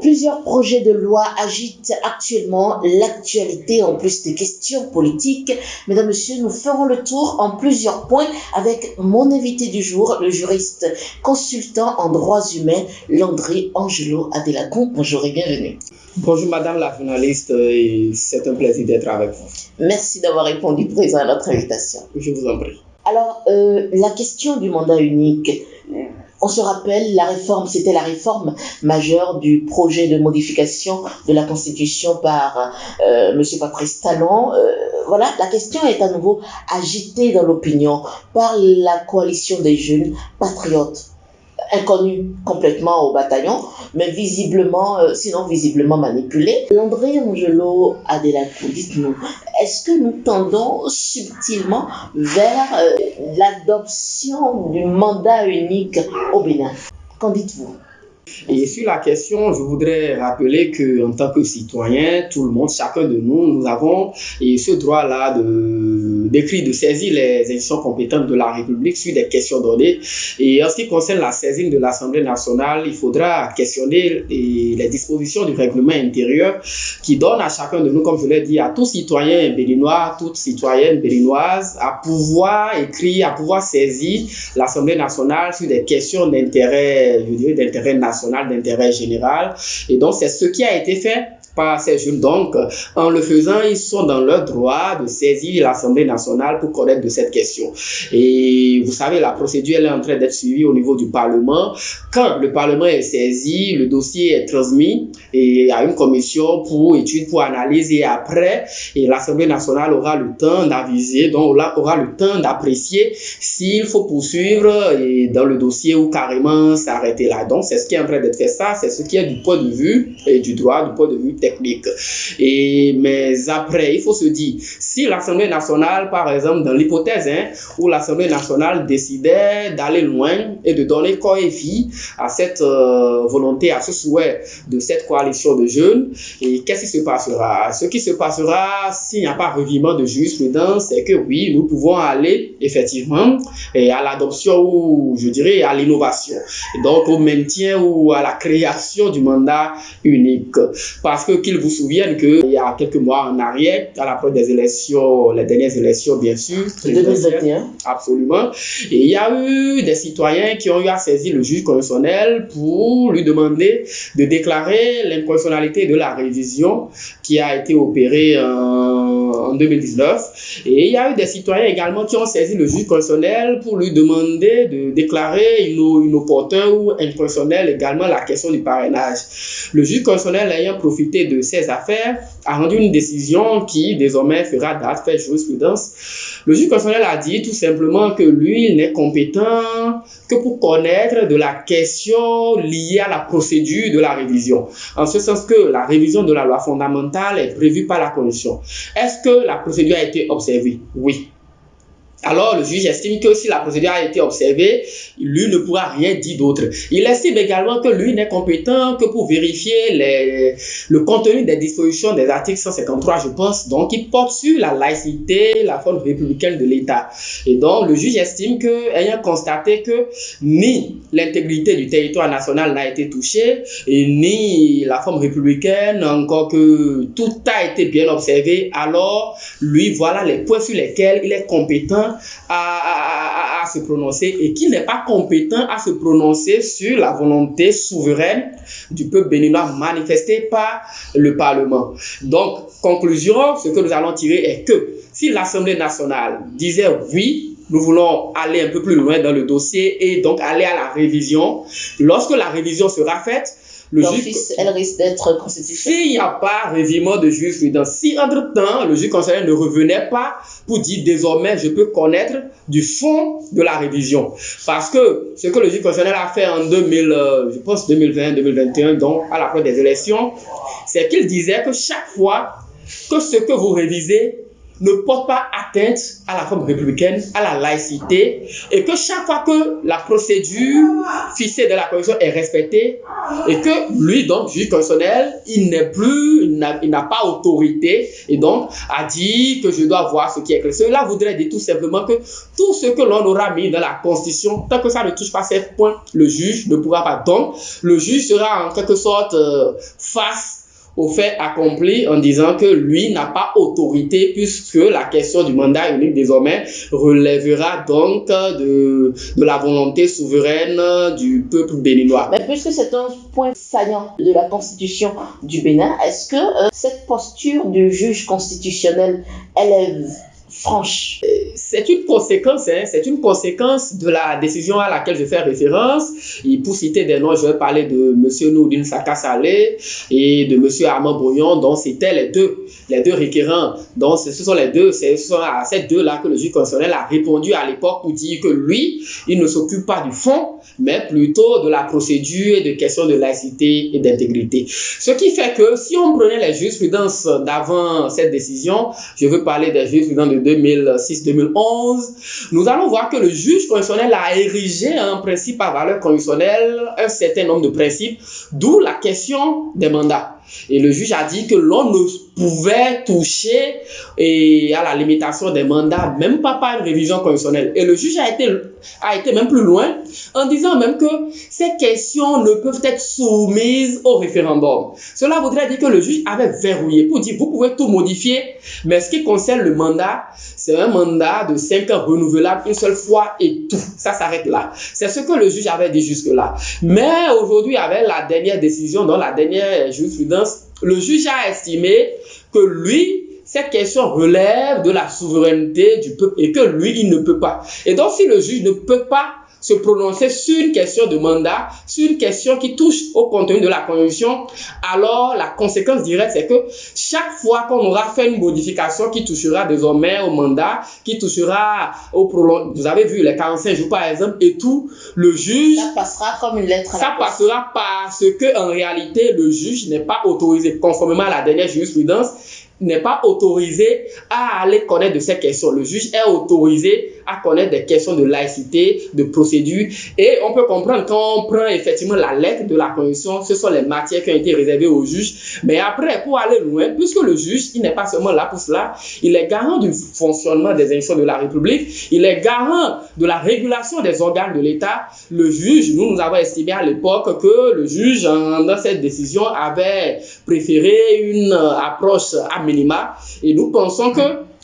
Plusieurs projets de loi agitent actuellement l'actualité en plus des questions politiques. Mesdames, Messieurs, nous ferons le tour en plusieurs points avec mon invité du jour, le juriste consultant en droits humains, Landry Angelo Adelacon. Bonjour et bienvenue. Bonjour Madame la journaliste, et c'est un plaisir d'être avec vous. Merci d'avoir répondu présent à notre invitation. Je vous en prie. Alors, la question du mandat unique, on se rappelle, c'était la réforme majeure du projet de modification de la Constitution par M. Patrice Talon. Voilà, la question est à nouveau agitée dans l'opinion par la coalition des jeunes patriotes, inconnus complètement au bataillon, mais visiblement manipulés. Landry Angelo Adelacon, dites-nous, est-ce que nous tendons subtilement vers l'adoption du mandat unique au Bénin? Qu'en dites-vous? Et sur la question, je voudrais rappeler qu'en tant que citoyen, tout le monde, chacun de nous, nous avons ce droit-là de saisir les institutions compétentes de la République sur des questions données. Et en ce qui concerne la saisine de l'Assemblée nationale, il faudra questionner les dispositions du règlement intérieur qui donne à chacun de nous, comme je l'ai dit, à tout citoyen béninois, toute citoyenne béninoise, à pouvoir écrire, à pouvoir saisir l'Assemblée nationale sur des questions d'intérêt, je dirais, d'intérêt national, d'intérêt général. Et donc, c'est ce qui a été fait par ces jeunes. Donc, en le faisant, ils sont dans leur droit de saisir l'Assemblée nationale pour connaître de cette question. Et vous savez, la procédure, elle est en train d'être suivie au niveau du Parlement. Quand le Parlement est saisi, le dossier est transmis à une commission pour étude, pour analyse, et après, l'Assemblée nationale aura le temps d'aviser, donc aura le temps d'apprécier s'il faut poursuivre dans le dossier ou carrément s'arrêter là. Donc, c'est ce qui est en train d'être fait. Ça, c'est ce qui est du point de vue du droit, du point de vue technique. Mais après, il faut se dire, si l'Assemblée nationale, par exemple, dans l'hypothèse où l'Assemblée nationale décidait d'aller loin et de donner corps et vie à cette volonté, à ce souhait de cette coalition de jeunes, et qu'est-ce qui se passera? Ce qui se passera s'il n'y a pas revirement de jurisprudence, c'est que oui, nous pouvons aller effectivement à l'adoption ou, je dirais, à l'innovation, donc au maintien ou à la création du mandat unique. Parce que qu'ils vous souviennent qu'il y a quelques mois en arrière, à l'approche des élections, les dernières élections bien sûr, 2021, absolument, et il y a eu des citoyens qui ont eu à saisir le juge constitutionnel pour lui demander de déclarer l'inconstitutionnalité de la révision qui a été opérée en 2019. Et il y a eu des citoyens également qui ont saisi le juge constitutionnel pour lui demander de déclarer inopportun ou inconstitutionnel également la question du parrainage. Le juge constitutionnel ayant profité de ces affaires a rendu une décision qui désormais fera date, fait jurisprudence. Le juge constitutionnel a dit tout simplement que lui, il n'est compétent que pour connaître de la question liée à la procédure de la révision. En ce sens que la révision de la loi fondamentale est prévue par la Constitution. Est-ce que la procédure a été observée? Oui. Alors, le juge estime que si la procédure a été observée, lui ne pourra rien dire d'autre. Il estime également que lui n'est compétent que pour vérifier le contenu des dispositions des articles 153, je pense, donc qui porte sur la laïcité, la forme républicaine de l'État. Et donc, le juge estime que, ayant constaté que ni l'intégrité du territoire national n'a été touchée, et ni la forme républicaine, encore que tout a été bien observé, alors, lui, voilà les points sur lesquels il est compétent à se prononcer, et qu'il n'est pas compétent à se prononcer sur la volonté souveraine du peuple béninois manifestée par le Parlement. Donc, conclusion, ce que nous allons tirer est que si l'Assemblée nationale disait oui, nous voulons aller un peu plus loin dans le dossier et donc aller à la révision, lorsque la révision sera faite, elle risque d'être constitutionnelle. S'il n'y a pas revirement de jurisprudence, si entre-temps le juge constitutionnel ne revenait pas pour dire désormais je peux connaître du fond de la révision. Parce que ce que le juge constitutionnel a fait en 2020-2021, donc à l'approche des élections, c'est qu'il disait que chaque fois que ce que vous révisez ne porte pas atteinte à la forme républicaine, à la laïcité, et que chaque fois que la procédure fixée de la Constitution est respectée, et que lui, donc, juge constitutionnel, il n'a pas autorité, et donc, a dit que je dois voir ce qui est clair. Cela voudrait dire tout simplement que tout ce que l'on aura mis dans la Constitution, tant que ça ne touche pas ces points, le juge ne pourra pas. Donc, le juge sera en quelque sorte face au fait accompli en disant que lui n'a pas autorité puisque la question du mandat unique désormais relèvera donc de la volonté souveraine du peuple béninois. Mais puisque c'est un point saillant de la Constitution du Bénin, est-ce que cette posture du juge constitutionnel, elle est franche? C'est une conséquence, c'est une conséquence de la décision à laquelle je fais référence. Et pour citer des noms, je vais parler de M. Nourdine Saka Saleh et de M. Armand Brouillon, dont c'était les deux requérants. Donc, ce sont à ces deux-là que le juge constitutionnel a répondu à l'époque pour dire que lui, il ne s'occupe pas du fond, mais plutôt de la procédure et de questions de laïcité et d'intégrité. Ce qui fait que si on prenait les jurisprudences d'avant cette décision, je veux parler des jurisprudences de 2006-2011, nous allons voir que le juge constitutionnel a érigé un principe à valeur constitutionnelle, un certain nombre de principes, d'où la question des mandats. Et le juge a dit que l'on ne pouvait toucher à la limitation des mandats, même pas par une révision constitutionnelle. Et le juge a été même plus loin en disant même que ces questions ne peuvent être soumises au référendum. Cela voudrait dire que le juge avait verrouillé pour dire vous pouvez tout modifier, mais ce qui concerne le mandat, c'est un mandat de 5 ans renouvelable une seule fois et tout. Ça s'arrête là. C'est ce que le juge avait dit jusque-là. Mais aujourd'hui, avec la dernière décision, dans la dernière jurisprudence, le juge a estimé que lui, cette question relève de la souveraineté du peuple et que lui, il ne peut pas. Et donc, si le juge ne peut pas se prononcer sur une question de mandat, sur une question qui touche au contenu de la Constitution, alors la conséquence directe, c'est que chaque fois qu'on aura fait une modification qui touchera désormais au mandat, qui touchera au prolongement, vous avez vu les 45 jours par exemple, et tout, le juge... Ça passera comme une lettre à la Ça passera parce que en réalité, le juge n'est pas autorisé, conformément à la dernière jurisprudence, n'est pas autorisé à aller connaître de ces questions. Le juge est autorisé à connaître des questions de laïcité, de procédure. Et on peut comprendre quand on prend effectivement la lettre de la Constitution, ce sont les matières qui ont été réservées au juge. Mais après, pour aller loin, puisque le juge, il n'est pas seulement là pour cela, il est garant du fonctionnement des institutions de la République, il est garant de la régulation des organes de l'État. Le juge, nous avons estimé à l'époque que le juge, dans cette décision, avait préféré une approche à minima. Et nous pensons que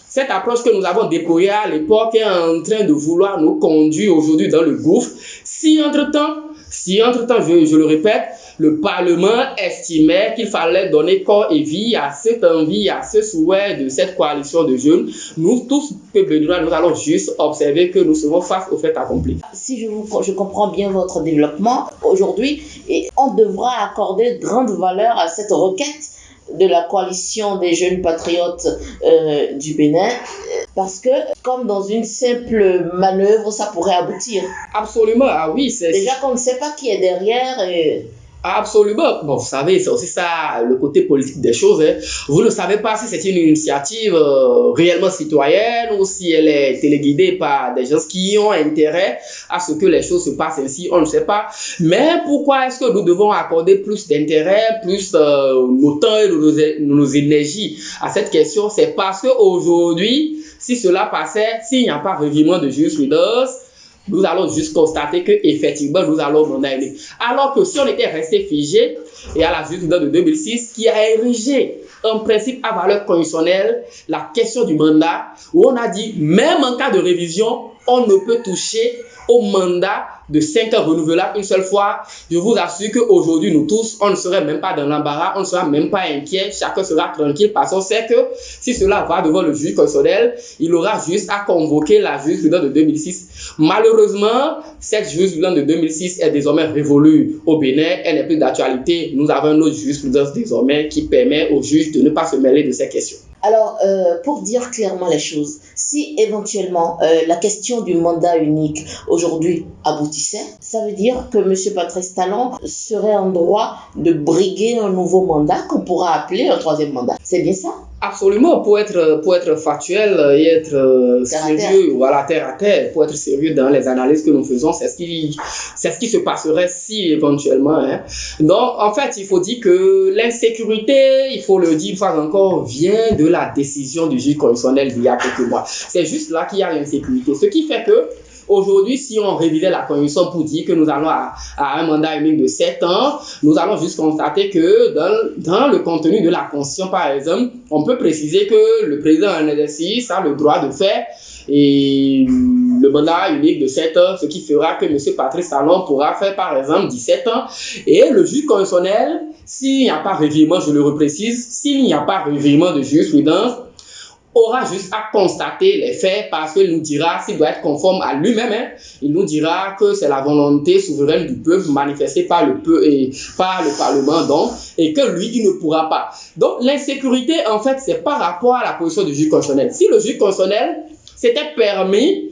cette approche que nous avons déployée à l'époque est en train de vouloir nous conduire aujourd'hui dans le gouffre. Si entre-temps, je le répète, le Parlement estimait qu'il fallait donner corps et vie à cette envie, à ce souhait de cette coalition de jeunes, nous tous, peuple béninois, nous allons juste observer que nous serons face au fait accompli. Si je comprends bien votre développement, aujourd'hui, on devra accorder grande valeur à cette requête de la coalition des jeunes patriotes du Bénin, parce que comme dans une simple manœuvre, ça pourrait aboutir. Absolument, ah oui. Déjà qu'on ne sait pas qui est derrière. Absolument. Bon, vous savez, c'est aussi ça le côté politique des choses. Vous ne savez pas si c'est une initiative réellement citoyenne ou si elle est téléguidée par des gens qui ont intérêt à ce que les choses se passent ainsi, on ne sait pas. Mais pourquoi est-ce que nous devons accorder plus d'intérêt, plus nos temps et nos énergies à cette question? C'est parce qu'aujourd'hui, si cela passait, s'il n'y a pas revirement de jurisprudence, nous allons juste constater qu'effectivement, nous allons mandat unique. Alors que si on était resté figé, et à la jurisprudence de 2006, qui a érigé un principe à valeur constitutionnelle, la question du mandat, où on a dit, même en cas de révision, on ne peut toucher au mandat de 5 ans renouvelable une seule fois. Je vous assure qu'aujourd'hui, nous tous, on ne serait même pas dans l'embarras, on ne sera même pas inquiet, chacun sera tranquille parce qu'on sait que si cela va devant le juge constitutionnel, il aura juste à convoquer la jurisprudence de 2006. Malheureusement, cette jurisprudence de 2006 est désormais révolue au Bénin, elle n'est plus d'actualité. Nous avons une autre jurisprudence désormais qui permet aux juges de ne pas se mêler de ces questions. Alors, pour dire clairement les choses, si éventuellement la question du mandat unique aujourd'hui aboutissait, ça veut dire que M. Patrice Talon serait en droit de briguer un nouveau mandat qu'on pourra appeler un troisième mandat. C'est bien ça? Absolument, pour être factuel et être sérieux, voilà, terre à terre, pour être sérieux dans les analyses que nous faisons, c'est ce qui se passerait si éventuellement. Hein. Donc, en fait, il faut dire que l'insécurité, il faut le dire une fois encore, vient de la décision du juge constitutionnel d'il y a quelques mois. C'est juste là qu'il y a l'insécurité. Ce qui fait que aujourd'hui, si on révisait la Constitution pour dire que nous allons à un mandat unique de 7 ans, nous allons juste constater que dans le contenu de la Constitution, par exemple, on peut préciser que le président en exercice a le droit de faire et le mandat unique de 7 ans, ce qui fera que M. Patrice Talon pourra faire par exemple 17 ans. Et le juge constitutionnel, s'il n'y a pas revirement, je le reprécise, s'il n'y a pas revirement de jurisprudence, aura juste à constater les faits parce qu'il nous dira s'il doit être conforme à lui-même. Hein. Il nous dira que c'est la volonté souveraine du peuple manifestée par le peuple et par le Parlement, donc, et que lui, il ne pourra pas. Donc, l'insécurité, en fait, c'est par rapport à la position du juge constitutionnel. Si le juge constitutionnel s'était permis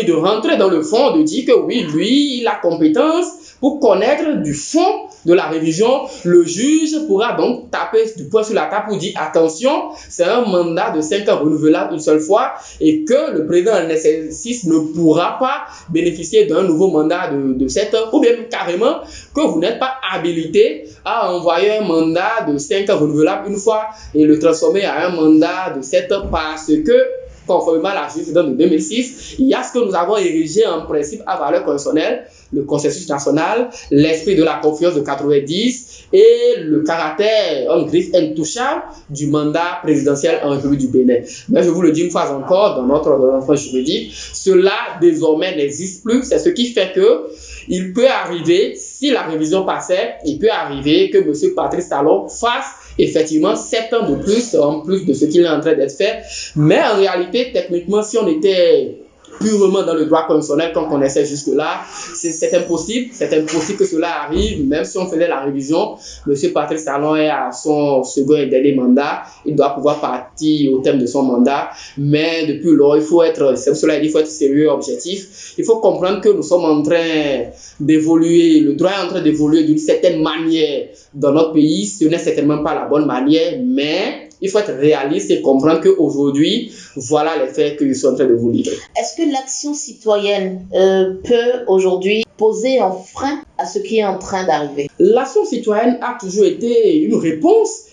de rentrer dans le fond, de dire que oui, lui, il a compétence pour connaître du fond de la révision, le juge pourra donc taper du poing sur la table pour dire attention, c'est un mandat de 5 ans renouvelable une seule fois et que le président en exercice ne pourra pas bénéficier d'un nouveau mandat de 7 ans ou bien carrément que vous n'êtes pas habilité à envoyer un mandat de 5 ans renouvelable une fois et le transformer à un mandat de 7 ans parce que conformément à la jurisprudence de 2006, il y a ce que nous avons érigé en principe à valeur constitutionnelle, le consensus national, l'esprit de la confiance de 90 et le caractère en griffe intouchable du mandat présidentiel en République du Bénin. Mais je vous le dis une fois encore, dans notre ordonnance juridique, cela désormais n'existe plus. C'est ce qui fait que il peut arriver, si la révision passait, il peut arriver que M. Patrice Talon fasse effectivement 7 ans de plus, en plus de ce qu'il est en train d'être fait. Mais en réalité, techniquement, si on était purement dans le droit constitutionnel qu'on connaissait jusque-là, c'est impossible. C'est impossible que cela arrive, même si on faisait la révision. M. Patrice Talon est à son second et dernier mandat. Il doit pouvoir partir au terme de son mandat. Mais depuis lors, il faut être sérieux et objectif. Il faut comprendre que nous sommes en train d'évoluer, le droit est en train d'évoluer d'une certaine manière dans notre pays. Ce n'est certainement pas la bonne manière, mais il faut être réaliste et comprendre qu'aujourd'hui, voilà les faits que je suis en train de vous livrer. Est-ce que l'action citoyenne peut aujourd'hui poser un frein à ce qui est en train d'arriver? L'action citoyenne a toujours été une réponse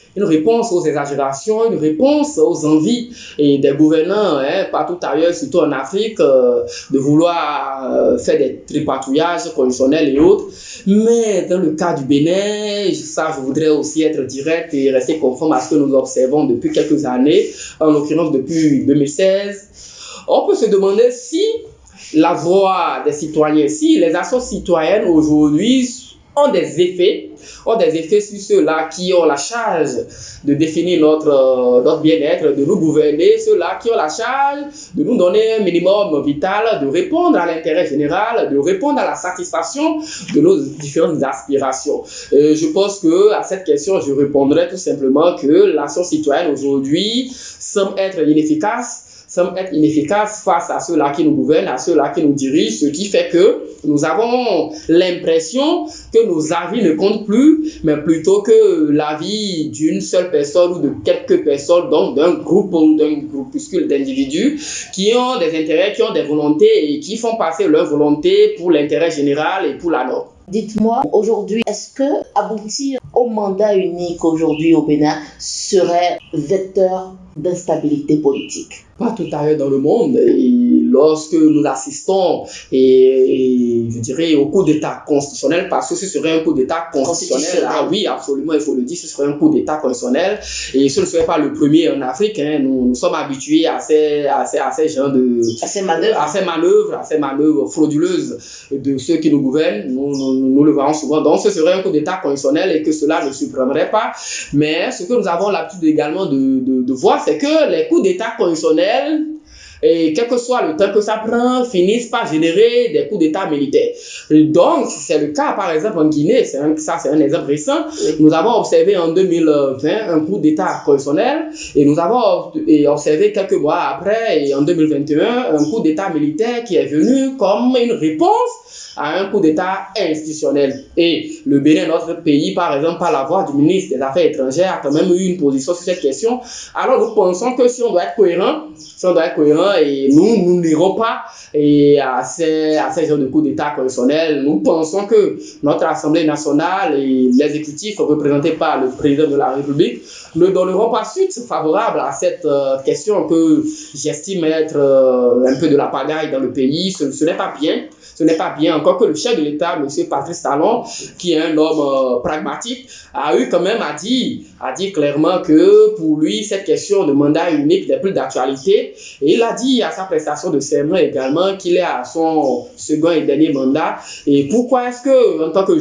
aux exagérations, une réponse aux envies et des gouvernants partout ailleurs, surtout en Afrique, de vouloir faire des tripatouillages constitutionnels et autres. Mais dans le cas du Bénin, je voudrais aussi être direct et rester conforme à ce que nous observons depuis quelques années, en l'occurrence depuis 2016. On peut se demander si la voix des citoyens, si les actions citoyennes aujourd'hui ont des effets sur ceux-là qui ont la charge de définir notre bien-être, de nous gouverner, ceux-là qui ont la charge de nous donner un minimum vital, de répondre à l'intérêt général, de répondre à la satisfaction de nos différentes aspirations. Je pense que à cette question, je répondrai tout simplement que l'action citoyenne aujourd'hui semble être inefficace face à ceux-là qui nous gouvernent, à ceux-là qui nous dirigent, ce qui fait que nous avons l'impression que nos avis ne comptent plus, mais plutôt que l'avis d'une seule personne ou de quelques personnes, donc d'un groupe ou d'un groupuscule d'individus qui ont des intérêts, qui ont des volontés et qui font passer leur volonté pour l'intérêt général et pour la norme. Dites-moi, aujourd'hui, est-ce que aboutir au mandat unique aujourd'hui au Bénin serait vecteur d'instabilité politique? Partout ailleurs dans le monde, et lorsque nous assistons et je dirais au coup d'État constitutionnel, parce que ce serait un coup d'État constitutionnel, ah oui, absolument, il faut le dire, ce serait un coup d'État constitutionnel, et ce ne serait pas le premier en Afrique, nous sommes habitués à ces genres de... à ces manœuvres frauduleuses de ceux qui nous gouvernent, nous le voyons souvent, donc ce serait un coup d'État constitutionnel et que cela ne surprendrait pas, mais ce que nous avons l'habitude également de voir, c'est que les coups d'État constitutionnels et quel que soit le temps que ça prend, finissent par générer des coups d'État militaires. Et donc, c'est le cas, par exemple, en Guinée, c'est un exemple récent. Oui. Nous avons observé en 2020 un coup d'État constitutionnel et nous avons observé quelques mois après, et en 2021, un coup d'État militaire qui est venu comme une réponse à un coup d'État institutionnel. Et le Bénin, notre pays, par exemple, par la voix du ministre des Affaires étrangères, a quand même eu une position sur cette question. Alors, nous pensons que si on doit être cohérent, et nous n'irons pas à ces genres de coups d'État constitutionnels. Nous pensons que notre Assemblée nationale et l'exécutif représenté par le président de la République ne donneront pas suite favorable à cette question que j'estime être un peu de la pagaille dans le pays. Ce n'est pas bien. Ce n'est pas bien, encore que le chef de l'État, M. Patrice Talon, qui est un homme pragmatique, a eu quand même à dire clairement que pour lui, cette question de mandat unique n'est plus d'actualité. Et il a dit à sa prestation de serment également qu'il est à son second et dernier mandat. Et pourquoi est-ce que, en tant que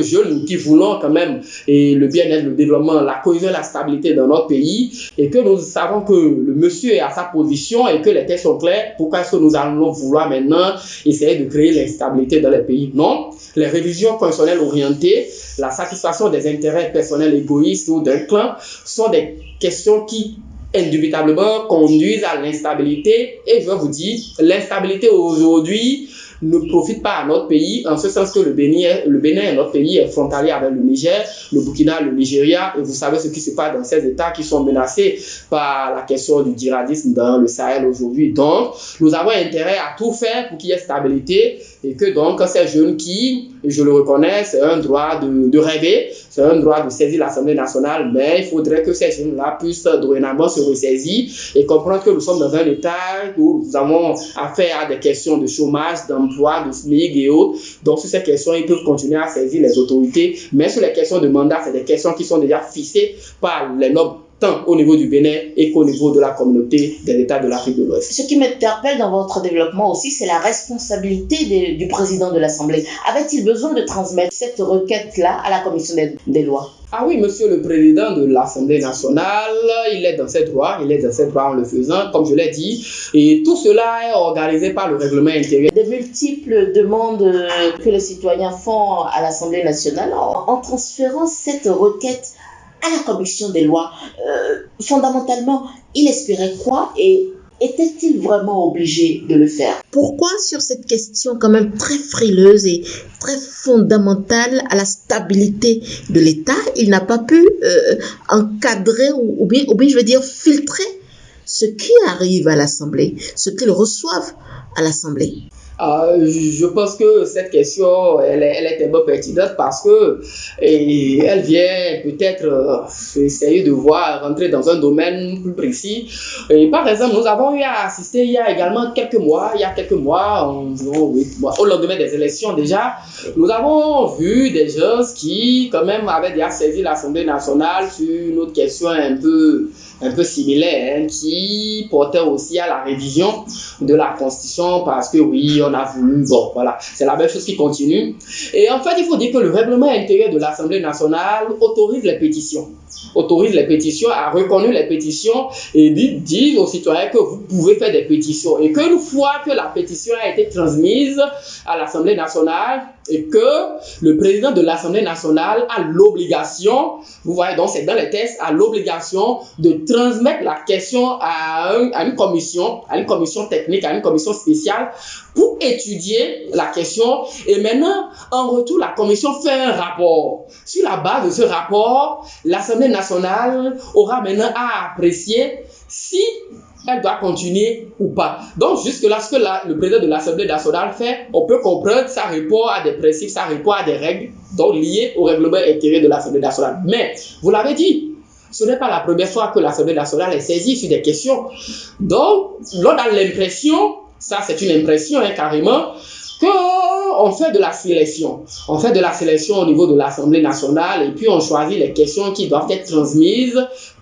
jeunes qui voulons quand même le bien-être, le développement, la cohésion, la stabilité dans notre pays, et que nous savons que le monsieur est à sa position et que les textes sont clairs, pourquoi est-ce que nous allons vouloir maintenant essayer de créer l'instabilité dans les pays? Non, les révisions constitutionnelles orientées, la satisfaction des intérêts personnels égoïstes ou d'un clan sont des questions qui indubitablement conduisent à l'instabilité. Et je vais vous dire, l'instabilité aujourd'hui ne profite pas à notre pays, en ce sens que le Bénin, notre pays, est frontalier avec le Niger, le Burkina, le Nigeria, et vous savez ce qui se passe dans ces États qui sont menacés par la question du djihadisme dans le Sahel aujourd'hui. Donc, nous avons intérêt à tout faire pour qu'il y ait stabilité, et que donc ces jeunes qui, je le reconnais, c'est un droit de rêver, c'est un droit de saisir l'Assemblée nationale, mais il faudrait que ces jeunes-là puissent dorénavant se ressaisir et comprendre que nous sommes dans un État où nous avons affaire à des questions de chômage, d'emploi, de SMIC et autres. Donc, sur ces questions, ils peuvent continuer à saisir les autorités, mais sur les questions de mandat, c'est des questions qui sont déjà fixées par les nobles, tant au niveau du Bénin et qu'au niveau de la communauté des États de l'Afrique de l'Ouest. Ce qui m'interpelle dans votre développement aussi, c'est la responsabilité du président de l'Assemblée. Avait-il besoin de transmettre cette requête-là à la commission des lois? Ah oui, monsieur le président de l'Assemblée nationale, il est dans ses droits en le faisant, comme je l'ai dit, et tout cela est organisé par le règlement intérieur. Des multiples demandes que les citoyens font à l'Assemblée nationale en transférant cette requête à la commission des lois. Fondamentalement, il espérait quoi et était-il vraiment obligé de le faire? Pourquoi sur cette question quand même très frileuse et très fondamentale à la stabilité de l'État, il n'a pas pu encadrer ou bien je veux dire filtrer ce qui arrive à l'Assemblée, ce qu'ils reçoivent à l'Assemblée? Je pense que cette question, elle est tellement pertinente parce que elle vient peut-être essayer de rentrer dans un domaine plus précis. Et par exemple, nous avons eu à assister il y a quelques mois, environ 8 mois, au lendemain des élections déjà, nous avons vu des gens qui quand même avaient déjà saisi l'Assemblée nationale sur une autre question un peu similaire, qui portait aussi à la révision de la Constitution parce que oui, on a voulu, c'est la même chose qui continue. Et en fait, il faut dire que le règlement intérieur de l'Assemblée nationale autorise les pétitions, a reconnu les pétitions et dit aux citoyens que vous pouvez faire des pétitions et qu'une fois que la pétition a été transmise à l'Assemblée nationale et que le président de l'Assemblée nationale a l'obligation, vous voyez donc c'est dans les textes, a l'obligation de transmettre la question à une commission technique, à une commission spéciale pour étudier la question et maintenant en retour la commission fait un rapport. Sur la base de ce rapport, l'Assemblée nationale aura maintenant à apprécier si elle doit continuer ou pas. Donc, jusque-là, ce que le président de l'Assemblée nationale fait, on peut comprendre, ça répond à des principes, ça répond à des règles donc liées au règlement intérieur de l'Assemblée nationale. Mais, vous l'avez dit, ce n'est pas la première fois que l'Assemblée nationale est saisie sur des questions. Donc, l'on a l'impression, ça c'est une impression carrément, qu'on fait de la sélection. On fait de la sélection au niveau de l'Assemblée nationale et puis on choisit les questions qui doivent être transmises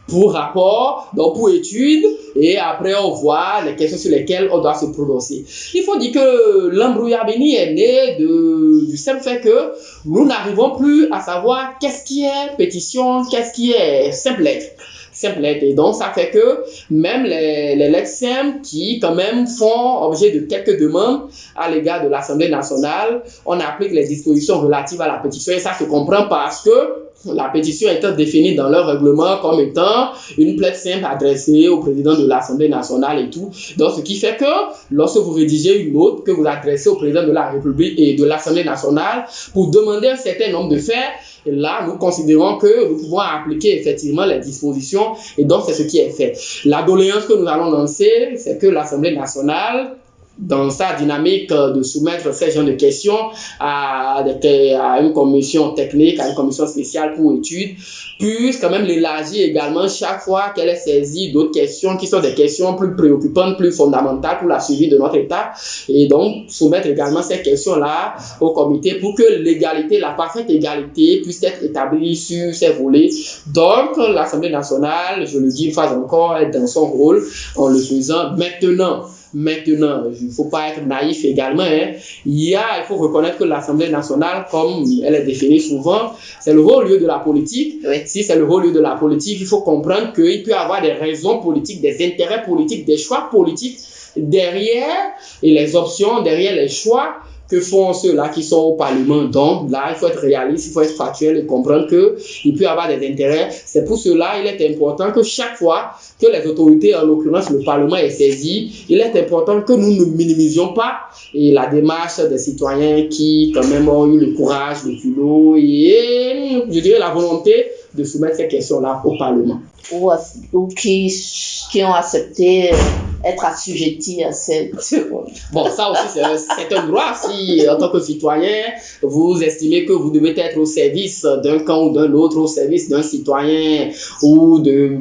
pour rapport, donc pour étude, et après on voit les questions sur lesquelles on doit se prononcer. Il faut dire que l'embrouillabini est né du simple fait que nous n'arrivons plus à savoir qu'est-ce qui est pétition, qu'est-ce qui est simple lettre. simples lettres. Et donc, ça fait que même les lettres simples qui, quand même, font objet de quelques demandes à l'égard de l'Assemblée nationale, on applique les dispositions relatives à la pétition. Et ça se comprend parce que la pétition étant définie dans leur règlement comme étant une plainte simple adressée au président de l'Assemblée nationale et tout. Donc, ce qui fait que lorsque vous rédigez une note que vous adressez au président de la République et de l'Assemblée nationale pour demander un certain nombre de faits, et là, nous considérons que nous pouvons appliquer effectivement les dispositions et donc c'est ce qui est fait. La doléance que nous allons lancer, c'est que l'Assemblée nationale, dans sa dynamique de soumettre ces genres de questions à une commission technique, à une commission spéciale pour études, puisse quand même l'élargir également chaque fois qu'elle est saisie d'autres questions qui sont des questions plus préoccupantes, plus fondamentales pour la survie de notre État. Et donc, soumettre également ces questions-là au comité pour que l'égalité, la parfaite égalité puisse être établie sur ces volets. Donc, l'Assemblée nationale, je le dis une fois encore, est dans son rôle en le faisant Maintenant, il ne faut pas être naïf également. Il faut reconnaître que l'Assemblée nationale, comme elle est définie souvent, c'est le haut lieu de la politique. Oui. Si c'est le haut lieu de la politique, il faut comprendre qu'il peut y avoir des raisons politiques, des intérêts politiques, des choix politiques derrière et les options, derrière les choix que font ceux-là qui sont au Parlement. Donc là, il faut être réaliste, il faut être factuel et comprendre qu'il peut y avoir des intérêts. C'est pour cela il est important que chaque fois que les autorités, en l'occurrence le Parlement, est saisi, il est important que nous ne minimisions pas la démarche des citoyens qui quand même ont eu le courage, le culot et je dirais la volonté de soumettre ces questions-là au Parlement. Ou qui ont accepté être assujettis à cette... Bon, ça aussi, c'est un droit. Si, en tant que citoyen, vous estimez que vous devez être au service d'un camp ou d'un autre, au service d'un citoyen ou des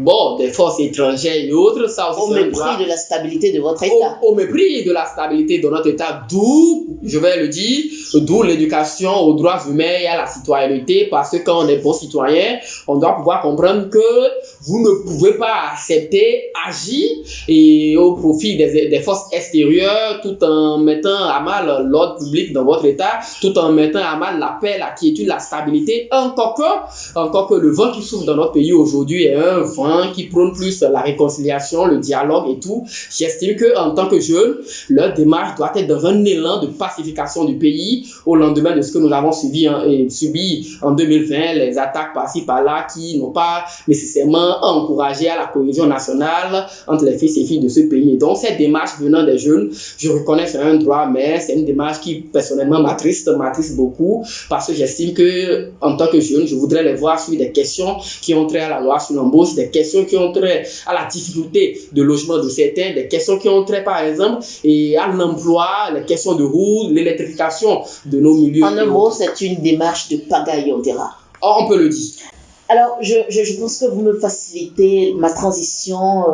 forces étrangères et autres, ça aussi, au mépris de la stabilité de votre État. Au mépris de la stabilité de notre État, d'où, je vais le dire, d'où l'éducation aux droits humains et à la citoyenneté, parce que quand on est bon citoyen, on doit pouvoir comprendre que vous ne pouvez pas accepter, agir et au profit des forces extérieures tout en mettant à mal l'ordre public dans votre État, tout en mettant à mal la paix, la quiétude, la stabilité, encore que le vent qui souffle dans notre pays aujourd'hui est un vent qui prône plus la réconciliation, le dialogue et tout. J'estime qu'en tant que jeunes, leur démarche doit être dans un élan de pacification du pays au lendemain de ce que nous avons subi en 2020, les attaques par-ci par-là qui n'ont pas nécessairement encouragé à la cohésion nationale entre les fils et filles de ce pays. Et donc, cette démarche venant des jeunes, je reconnais que c'est un droit, mais c'est une démarche qui, personnellement, m'attriste beaucoup, parce que j'estime que, en tant que jeune, je voudrais les voir sur des questions qui ont trait à la loi sur l'embauche, des questions qui ont trait à la difficulté de logement de certains, des questions qui ont trait, par exemple, à l'emploi, les questions de route, l'électrification de nos milieux. En un mot, c'est une démarche de pagaille, on dira. Oh, on peut le dire. Alors, je pense que vous me facilitez ma transition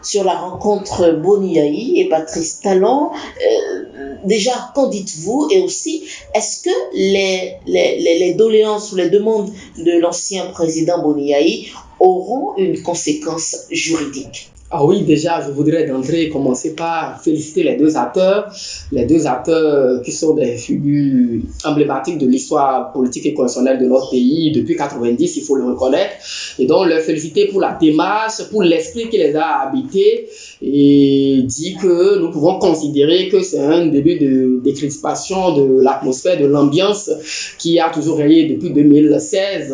sur la rencontre Boni-Yayi et Patrice Talon. Déjà, qu'en dites-vous? Et aussi, est-ce que les doléances ou les demandes de l'ancien président Boni-Yayi auront une conséquence juridique? Ah oui, déjà, je voudrais d'entrée commencer par féliciter les deux acteurs qui sont des figures emblématiques de l'histoire politique et constitutionnelle de notre pays depuis 90, il faut le reconnaître. Et donc, leur féliciter pour la démarche, pour l'esprit qui les a habités et dire que nous pouvons considérer que c'est un début de décrispation de l'atmosphère, de l'ambiance qui a toujours rayé depuis 2016,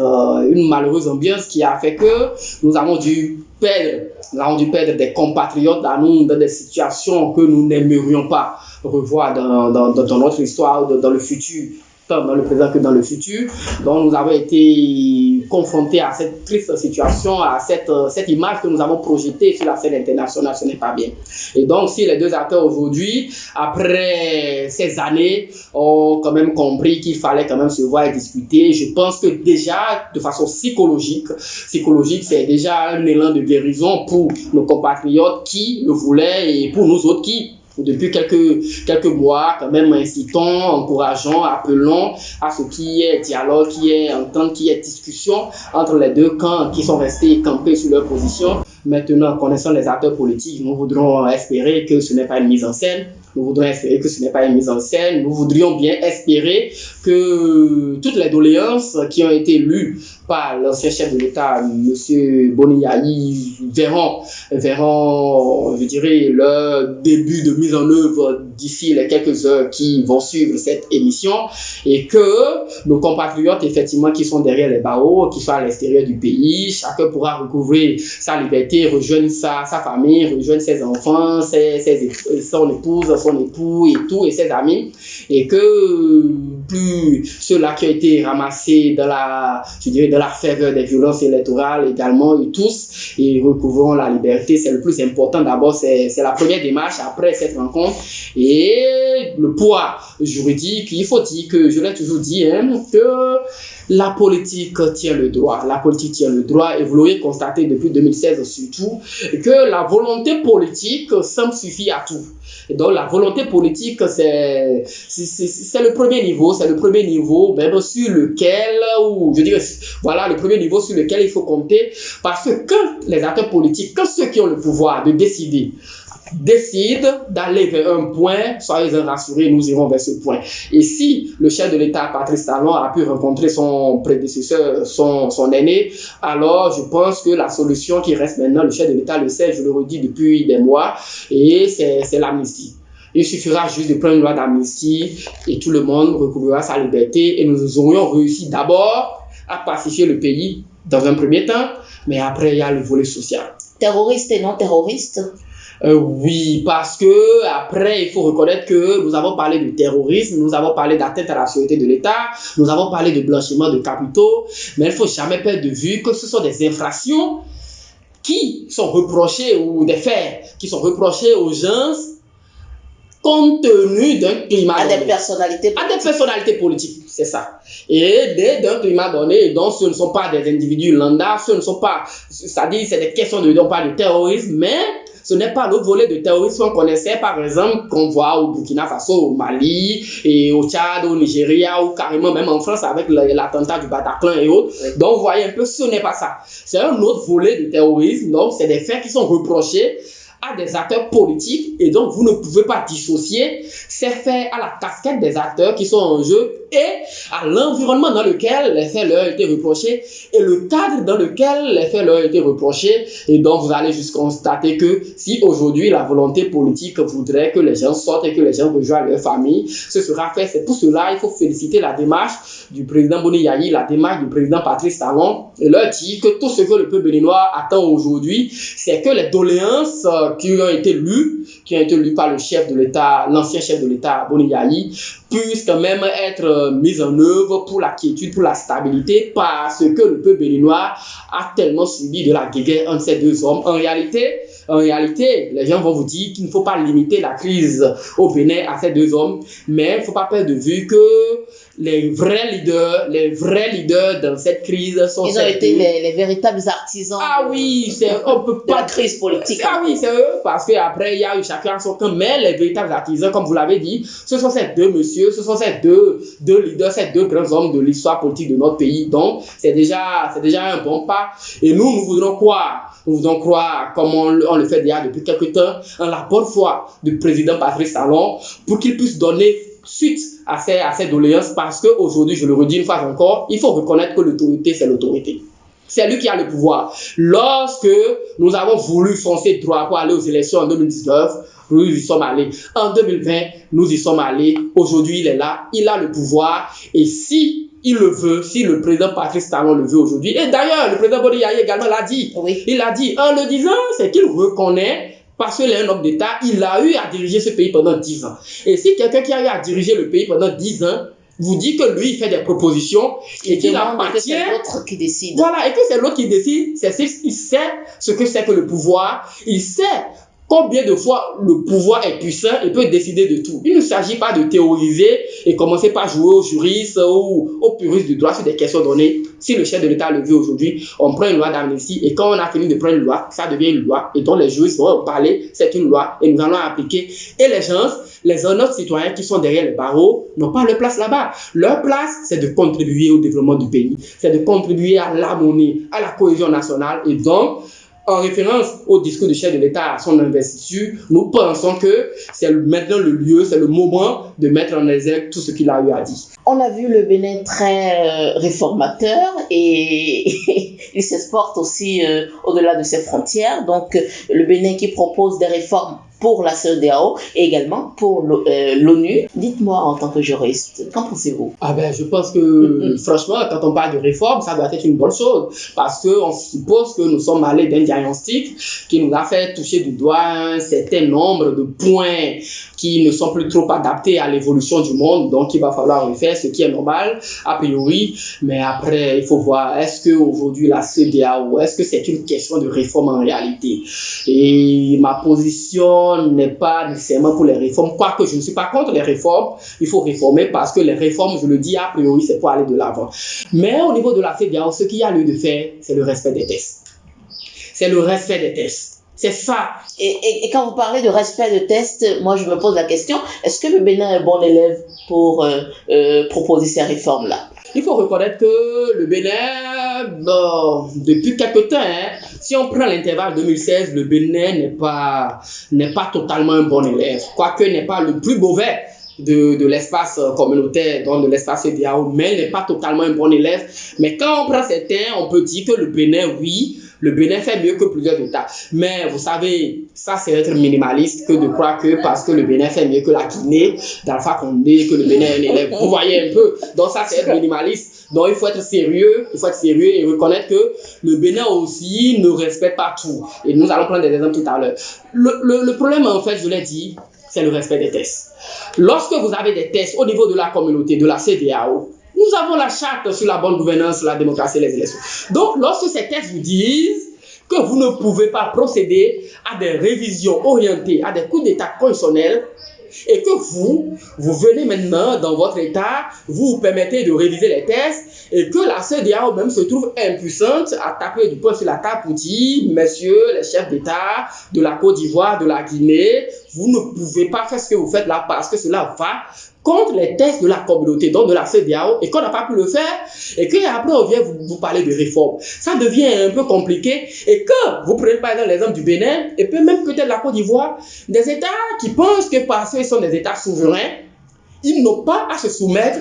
une malheureuse ambiance qui a fait que nous avons dû perdre des compatriotes à nous dans des situations que nous n'aimerions pas revoir dans notre histoire, dans le futur, tant dans le présent que dans le futur. Donc nous avons été confrontés à cette triste situation, à cette image que nous avons projetée sur la scène internationale, ce n'est pas bien. Et donc si les deux acteurs aujourd'hui, après ces années, ont quand même compris qu'il fallait quand même se voir et discuter, je pense que déjà de façon psychologique, c'est déjà un élan de guérison pour nos compatriotes qui le voulaient et pour nous autres qui depuis quelques mois, quand même, incitons, encourageons, appelons à ce qu'il y ait dialogue, qu'il y ait entente, qu'il y ait discussion entre les deux camps qui sont restés campés sur leur position. Maintenant, connaissant les acteurs politiques, nous voudrons espérer que ce n'est pas une mise en scène. Nous voudrions bien espérer que toutes les doléances qui ont été lues par l'ancien chef de l'État, M. Boni-Yayi, verront, je dirais, le début de mise en œuvre d'ici les quelques heures qui vont suivre cette émission, et que nos compatriotes, effectivement, qui sont derrière les barreaux, qui sont à l'extérieur du pays, chacun pourra recouvrer sa liberté, rejoindre sa famille, rejoindre ses enfants, son épouse, son époux et tout, et ses amis, et que plus ceux-là qui ont été ramassés dans la faveur des violences électorales également, et tous, et recouvreront la liberté. C'est le plus important. D'abord, c'est la première démarche après cette rencontre. Et le poids juridique, il faut dire que, je l'ai toujours dit, que la politique tient le droit. La politique tient le droit, et vous l'aurez constaté depuis 2016 surtout, que la volonté politique semble suffire à tout. Et donc la volonté politique, c'est le premier niveau, même sur lequel, ou je dirais, voilà, le premier niveau sur lequel il faut compter, parce que quand les acteurs politiques, quand ceux qui ont le pouvoir de décident d'aller vers un point, soyez-en rassurés, nous irons vers ce point. Et si le chef de l'État, Patrice Talon, a pu rencontrer son prédécesseur, son aîné, alors je pense que la solution qui reste maintenant, le chef de l'État le sait, je le redis depuis des mois, et c'est l'amnistie. Il suffira juste de prendre une loi d'amnistie et tout le monde recouvrera sa liberté, et nous aurions réussi d'abord à pacifier le pays dans un premier temps, mais après il y a le volet social. Terroristes et non terroristes? Oui, parce que après, il faut reconnaître que nous avons parlé de terrorisme, nous avons parlé d'atteinte à la sûreté de l'État, nous avons parlé de blanchiment de capitaux, mais il ne faut jamais perdre de vue que ce sont des infractions qui sont reprochées, ou des faits qui sont reprochés aux gens compte tenu d'un climat à des personnalités politiques, c'est ça. Et d'un climat donné, donc ce ne sont pas des individus lambda, ce ne sont pas, c'est-à-dire c'est des questions on parle de terrorisme, mais ce n'est pas le volet de terrorisme qu'on connaissait, par exemple, qu'on voit au Burkina Faso, au Mali, et au Tchad, au Nigeria, ou carrément même en France avec l'attentat du Bataclan et autres. Oui. Donc, vous voyez un peu, ce n'est pas ça. C'est un autre volet de terrorisme, donc c'est des faits qui sont reprochés à des acteurs politiques, et donc vous ne pouvez pas dissocier ces faits à la casquette des acteurs qui sont en jeu et à l'environnement dans lequel les faits leur ont été reprochés et le cadre dans lequel les faits leur ont été reprochés. Et donc vous allez juste constater que si aujourd'hui la volonté politique voudrait que les gens sortent et que les gens rejoignent leur famille, ce sera fait. C'est pour cela qu'il faut féliciter la démarche du président Boni-Yayi, la démarche du président Patrice Talon, et leur dire que tout ce que le peuple béninois attend aujourd'hui, c'est que les doléances qui ont été lues par le chef de l'État, l'ancien chef de l'État Boni-Yayi, puissent quand même être mises en œuvre pour la quiétude, pour la stabilité, parce que le peuple béninois a tellement subi de la guerre entre ces deux hommes. En réalité, les gens vont vous dire qu'il ne faut pas limiter la crise au Bénin à ces deux hommes, mais il ne faut pas perdre de vue que les vrais leaders dans cette crise sont ils ont été les véritables artisans de la crise politique. Ah oui, c'est eux, parce qu'après, il y a eu chacun son camp, mais les véritables artisans, comme vous l'avez dit, ce sont ces deux messieurs, ce sont ces deux leaders, ces deux grands hommes de l'histoire politique de notre pays. Donc, c'est déjà un bon pas. Et nous voudrons croire, comme on le fait déjà depuis quelques temps, en la bonne foi du président Patrice Talon, pour qu'il puisse donner suite à ces doléances, parce qu'aujourd'hui, je le redis une fois encore, il faut reconnaître que l'autorité, c'est l'autorité. C'est lui qui a le pouvoir. Lorsque nous avons voulu foncer droit pour aller aux élections en 2019, nous y sommes allés. En 2020, nous y sommes allés. Aujourd'hui, il est là, il a le pouvoir. Et si il le veut, si le président Patrice Talon le veut aujourd'hui, et d'ailleurs, le président Boni-Yayi également l'a dit. Oui. Il l'a dit, en le disant, c'est qu'il reconnaît, parce qu'il est un homme d'État, il a eu à diriger ce pays pendant 10 ans. Et si quelqu'un qui a eu à diriger le pays pendant 10 ans vous dit que lui, il fait des propositions et qu'il appartient... c'est l'autre qui décide. Voilà, et que c'est l'autre qui décide, il sait ce que c'est que le pouvoir, il sait combien de fois le pouvoir est puissant et peut décider de tout. Il ne s'agit pas de théoriser et commencer par jouer aux juristes ou aux puristes du droit sur des questions données. Si le chef de l'État le veut aujourd'hui, on prend une loi d'amnistie et quand on a fini de prendre une loi, ça devient une loi et donc les juristes vont en parler, c'est une loi et nous allons appliquer. Et les gens, les honnêtes citoyens qui sont derrière les barreaux n'ont pas leur place là-bas. Leur place, c'est de contribuer au développement du pays, c'est de contribuer à l'harmonie, à la cohésion nationale et donc en référence au discours du chef de l'État à son investiture, nous pensons que c'est maintenant le lieu, c'est le moment de mettre en exergue tout ce qu'il a eu à dire. On a vu le Bénin très réformateur et il s'exporte aussi au-delà de ses frontières. Donc, le Bénin qui propose des réformes pour la CEDEAO et également pour l'ONU. Dites-moi en tant que juriste, qu'en pensez-vous? Je pense que franchement, quand on parle de réforme, ça doit être une bonne chose parce qu'on suppose que nous sommes allés d'un diagnostic qui nous a fait toucher du doigt un certain nombre de points qui ne sont plus trop adaptés à l'évolution du monde. Donc, il va falloir refaire ce qui est normal, a priori. Mais après, il faut voir, est-ce qu'aujourd'hui, la CEDEAO, est-ce que c'est une question de réforme en réalité? Et ma position n'est pas nécessairement pour les réformes, quoique je ne suis pas contre les réformes. Il faut réformer parce que les réformes, je le dis a priori, c'est pour aller de l'avant. Mais au niveau de la CEDEAO, ce qu'il y a lieu de faire, c'est le respect des textes. C'est le respect des textes. C'est ça. Et quand vous parlez de respect de tests, moi je me pose la question, est-ce que le Bénin est un bon élève pour proposer ces réformes-là? Il faut reconnaître que le Bénin, depuis quelque temps, si on prend l'intervalle 2016, le Bénin n'est pas totalement un bon élève, quoique n'est pas le plus mauvais de l'espace communautaire, donc de l'espace CEDEAO, mais n'est pas totalement un bon élève. Mais quand on prend certains, on peut dire que le Bénin, oui, le Bénin fait mieux que plusieurs États. Mais vous savez, ça c'est être minimaliste que de croire que parce que le Bénin fait mieux que la Guinée, d'Alpha Condé, que le Bénin est un élève. Vous voyez un peu. Donc ça c'est être minimaliste. Donc il faut être sérieux et reconnaître que le Bénin aussi ne respecte pas tout. Et nous allons prendre des exemples tout à l'heure. Le problème en fait, je l'ai dit, c'est le respect des tests. Lorsque vous avez des tests au niveau de la communauté, de la CEDEAO, nous avons la charte sur la bonne gouvernance, la démocratie et les élections. Donc, lorsque ces textes vous disent que vous ne pouvez pas procéder à des révisions orientées à des coups d'État constitutionnels et que vous venez maintenant dans votre État, vous permettez de réviser les tests et que la CEDEAO même se trouve impuissante à taper du poing sur la table pour dire, messieurs les chefs d'État de la Côte d'Ivoire, de la Guinée, vous ne pouvez pas faire ce que vous faites là parce que cela va contre les textes de la communauté, donc de la CEDEAO, et qu'on n'a pas pu le faire, et qu'après on vient vous parler de réforme. Ça devient un peu compliqué, et que vous prenez par exemple l'exemple du Bénin, et puis même peut-être la Côte d'Ivoire, des États qui pensent que parce qu'ils sont des États souverains, ils n'ont pas à se soumettre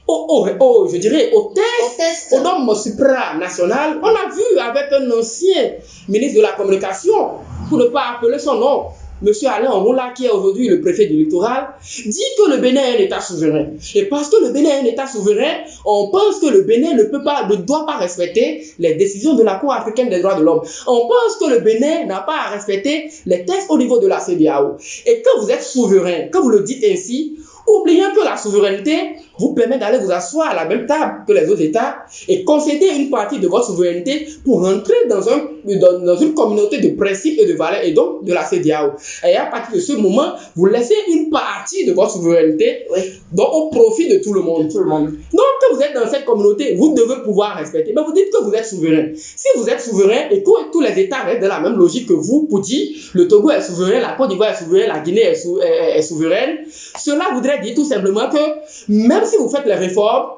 je dirais, aux tests, aux normes supranationales. On a vu avec un ancien ministre de la Communication, pour ne pas appeler son nom, M. Alain Omoula, qui est aujourd'hui le préfet du littoral, dit que le Bénin est un État souverain. Et parce que le Bénin est un État souverain, on pense que le Bénin ne doit pas respecter les décisions de la Cour africaine des droits de l'homme. On pense que le Bénin n'a pas à respecter les textes au niveau de la CEDEAO. Et quand vous êtes souverain, quand vous le dites ainsi, oubliez que la souveraineté vous permet d'aller vous asseoir à la même table que les autres États et concéder une partie de votre souveraineté pour rentrer dans une communauté de principes et de valeurs et donc de la CEDEAO. Et à partir de ce moment, vous laissez une partie de votre souveraineté donc au profit de tout le monde. Donc quand vous êtes dans cette communauté, vous devez pouvoir respecter. Mais vous dites que vous êtes souverain. Si vous êtes souverain et que tous les États restent dans la même logique que vous, pour dire le Togo est souverain, la Côte d'Ivoire est souveraine, la Guinée est souveraine, cela voudrait dire tout simplement que même si vous faites les réformes,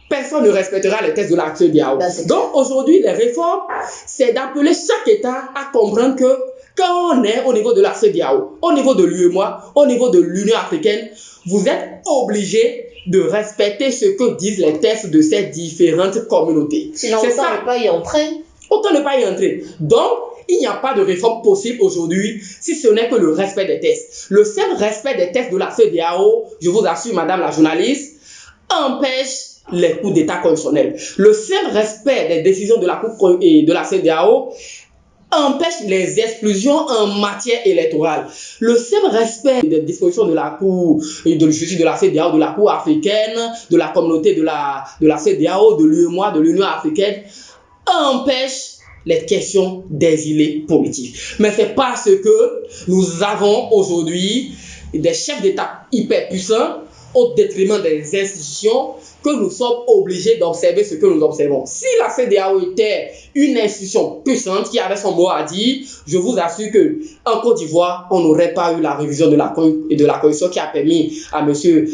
personne ne respectera les textes de la CEDEAO. Donc aujourd'hui, les réformes, c'est d'appeler chaque État à comprendre que quand on est au niveau de la CEDEAO, au niveau de l'UEMOA, au niveau de l'Union africaine, vous êtes obligés de respecter ce que disent les textes de ces différentes communautés. Sinon, autant ne pas y entrer. Autant ne pas y entrer. Donc, il n'y a pas de réforme possible aujourd'hui si ce n'est que le respect des textes. Le seul respect des textes de la CEDEAO, je vous assure, madame la journaliste, empêche les coups d'État constitutionnels. Le seul respect des décisions de la Cour et de la CEDEAO empêche les exclusions en matière électorale. Le seul respect des dispositions de la Cour et de justice de la CEDEAO, de la Cour africaine, de la communauté de la CEDEAO, de l'UEMOA, de l'Union africaine, empêche les questions d'exilés politiques. Mais c'est parce que nous avons aujourd'hui des chefs d'État hyper puissants au détriment des institutions que nous sommes obligés d'observer ce que nous observons. Si la CEDEAO était une institution puissante qui avait son mot à dire, je vous assure qu'en Côte d'Ivoire, on n'aurait pas eu la révision de la Constitution qui a permis à M.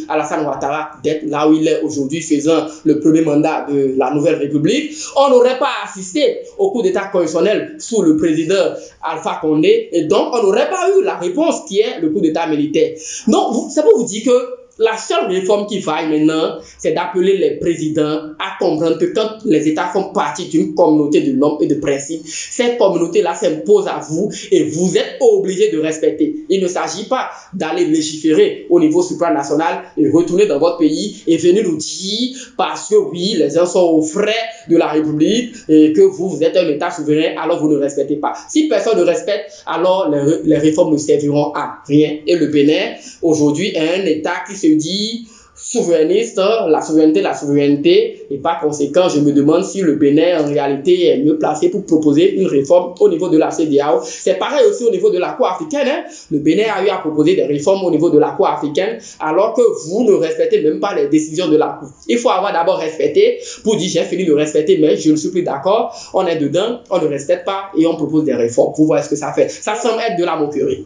Alassane Ouattara d'être là où il est aujourd'hui, faisant le premier mandat de la nouvelle République. On n'aurait pas assisté au coup d'État constitutionnel sous le président Alpha Condé, et donc on n'aurait pas eu la réponse qui est le coup d'État militaire. Donc, c'est pour vous dire que la seule réforme qu'il faille maintenant, c'est d'appeler les présidents à comprendre que quand les États font partie d'une communauté de normes et de principes, cette communauté-là s'impose à vous et vous êtes obligés de respecter. Il ne s'agit pas d'aller légiférer au niveau supranational et retourner dans votre pays et venir nous dire parce que oui, les uns sont aux frais de la République et que vous êtes un État souverain, alors vous ne respectez pas. Si personne ne respecte, alors les réformes ne serviront à rien. Et le Bénin, aujourd'hui, est un État qui se dit souverainiste, la souveraineté, et par conséquent, je me demande si le Bénin, en réalité, est mieux placé pour proposer une réforme au niveau de la CEDEAO. C'est pareil aussi au niveau de la Cour africaine. Le Bénin a eu à proposer des réformes au niveau de la Cour africaine, alors que vous ne respectez même pas les décisions de la Cour. Il faut avoir d'abord respecté pour dire j'ai fini de respecter, mais je ne suis plus d'accord. On est dedans, on ne respecte pas et on propose des réformes. Vous voyez ce que ça fait. Ça semble être de la moquerie.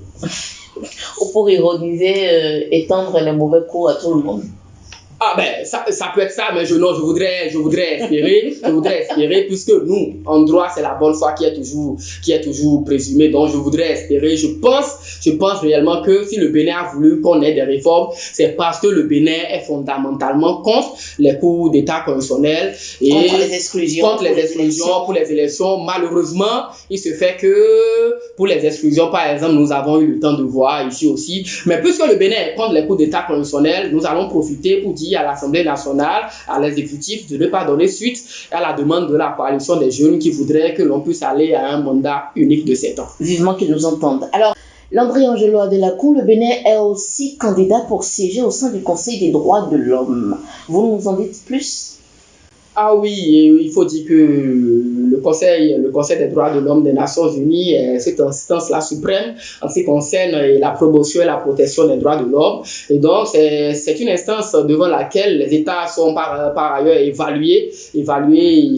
Ou pour ironiser, étendre les mauvais coups à tout le monde. Ah ben, ça peut être ça, mais je voudrais espérer, puisque nous, en droit, c'est la bonne foi qui est toujours présumée. Donc, je voudrais espérer, je pense réellement que si le Bénin a voulu qu'on ait des réformes, c'est parce que le Bénin est fondamentalement contre les coups d'État constitutionnels et contre les exclusions pour les élections. Malheureusement, il se fait que pour les exclusions, par exemple, nous avons eu le temps de voir ici aussi. Mais puisque le Bénin est contre les coups d'État constitutionnels, nous allons profiter pour dire à l'Assemblée nationale, à l'exécutif, de ne pas donner suite à la demande de la coalition des jeunes qui voudraient que l'on puisse aller à un mandat unique de 7 ans. Vivement qu'ils nous entendent. Alors, Landry Angelo Adelakou, le Bénin est aussi candidat pour siéger au sein du Conseil des droits de l'homme. Vous nous en dites plus? Ah oui, il faut dire que le Conseil des droits de l'homme des Nations Unies est cette instance-là suprême en ce qui concerne la promotion et la protection des droits de l'homme. Et donc, c'est une instance devant laquelle les États sont par ailleurs évalués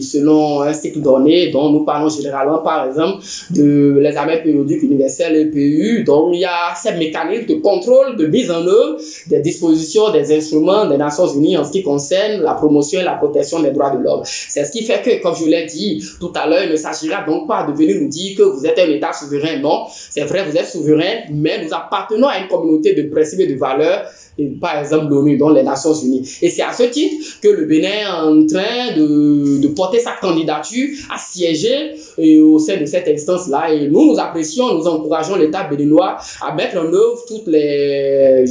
selon un cycle donné, dont nous parlons généralement, par exemple, de l'examen périodique universel EPU. Donc, il y a ces mécanismes de contrôle, de mise en œuvre des dispositions, des instruments des Nations Unies en ce qui concerne la promotion et la protection des droits de l'homme. C'est ce qui fait que, comme je l'ai dit tout à l'heure, il ne s'agira donc pas de venir nous dire que vous êtes un État souverain. Non, c'est vrai, vous êtes souverain, mais nous appartenons à une communauté de principes et de valeurs, et par exemple l'ONU, dont les Nations Unies. Et c'est à ce titre que le Bénin est en train de porter sa candidature à siéger au sein de cette instance-là. Et nous apprécions, nous encourageons l'État béninois à mettre en œuvre toutes les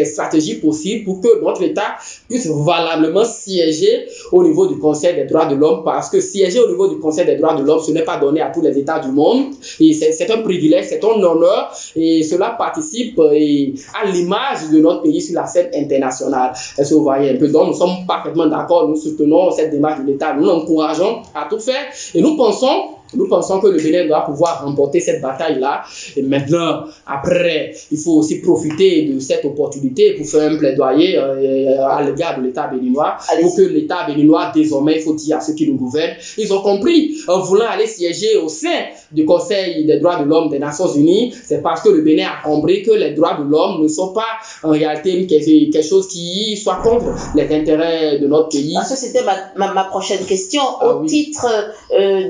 stratégies possibles pour que notre État puisse valablement siéger au niveau du Conseil des droits de l'homme, parce que siéger au niveau du Conseil des droits de l'homme, ce n'est pas donné à tous les États du monde, et c'est un privilège, c'est un honneur, et cela participe à l'image de notre pays sur la scène internationale. Est-ce que vous voyez un peu? Donc nous sommes parfaitement d'accord, nous soutenons cette démarche de l'État, nous l'encourageons à tout faire, et nous pensons que le Bénin doit pouvoir remporter cette bataille-là. Et maintenant, après, il faut aussi profiter de cette opportunité pour faire un plaidoyer à l'égard de l'État béninois. Pour que l'État béninois, désormais, il faut dire à ceux qui nous gouvernent, ils ont compris, en voulant aller siéger au sein du Conseil des droits de l'homme des Nations Unies, c'est parce que le Bénin a compris que les droits de l'homme ne sont pas en réalité quelque chose qui soit contre les intérêts de notre pays. Parce que c'était ma prochaine question. Au titre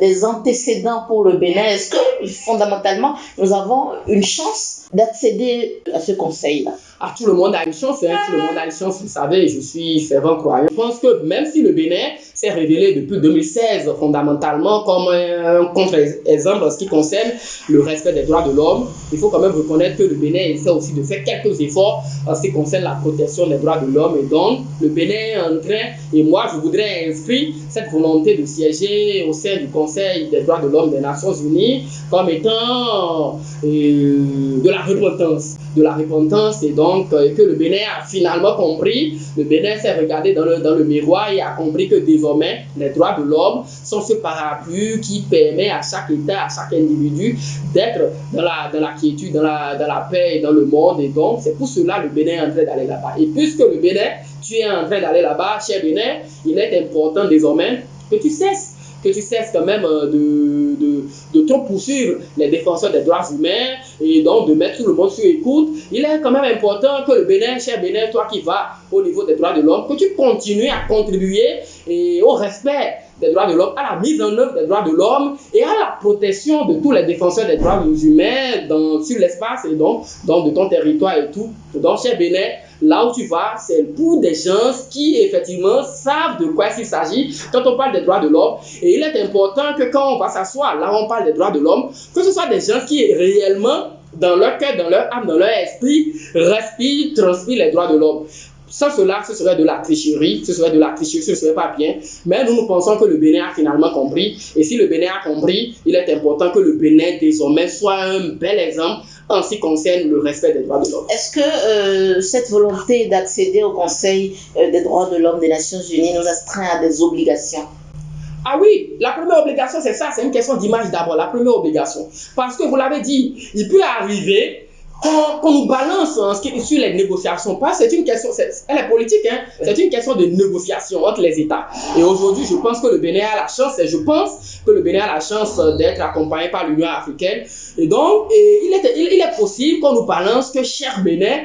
des antécédents pour le Bénin, est-ce que fondamentalement nous avons une chance d'accéder à ce conseil-là? Ah, tout le monde a une chance, tout le monde a une chance, vous savez, je suis fervent croyant. Je pense que même si le Bénin s'est révélé depuis 2016 fondamentalement comme un contre-exemple en ce qui concerne le respect des droits de l'homme, il faut quand même reconnaître que le Bénin essaie aussi de faire quelques efforts en ce qui concerne la protection des droits de l'homme. Et donc, le Bénin est en train, et moi je voudrais inscrire cette volonté de siéger au sein du Conseil des droits de l'homme des Nations Unies comme étant de la repentance. Et donc, donc, que le Bénin a finalement compris. Le Bénin s'est regardé dans le miroir et a compris que désormais, les droits de l'homme sont ce parapluie qui permet à chaque État, à chaque individu d'être dans la quiétude, dans la paix et dans le monde. Et donc, c'est pour cela que le Bénin est en train d'aller là-bas. Et puisque le Bénin, tu es en train d'aller là-bas, cher Bénin, il est important désormais que tu cesses quand même de trop poursuivre les défenseurs des droits humains et donc de mettre tout le monde sur écoute. Il est quand même important que le Bénin, cher Bénin, toi qui vas au niveau des droits de l'homme, que tu continues à contribuer au respect des droits de l'homme, à la mise en œuvre des droits de l'homme et à la protection de tous les défenseurs des droits humains sur l'espace et donc de ton territoire et tout. Donc, cher Bénin, là où tu vas, c'est pour des gens qui effectivement savent de quoi il s'agit quand on parle des droits de l'homme. Et il est important que quand on va s'asseoir, là où on parle des droits de l'homme, que ce soit des gens qui réellement, dans leur cœur, dans leur âme, dans leur esprit, respirent, transpirent les droits de l'homme. Sans cela, ce serait de la tricherie, ce ne serait pas bien. Mais nous pensons que le Bénin a finalement compris. Et si le Bénin a compris, il est important que le Bénin désormais soit un bel exemple en ce qui concerne le respect des droits de l'homme. Est-ce que cette volonté d'accéder au Conseil des droits de l'homme des Nations Unies nous astreint à des obligations? Ah oui, la première obligation, c'est ça, c'est une question d'image d'abord, la première obligation. Parce que vous l'avez dit, il peut arriver qu'on nous balance sur les négociations, c'est une question, elle est politique, hein, c'est une question de négociation entre les États. Et aujourd'hui, je pense que le Bénin a la chance d'être accompagné par l'Union africaine. Et donc, il est possible qu'on nous balance que, cher Bénin,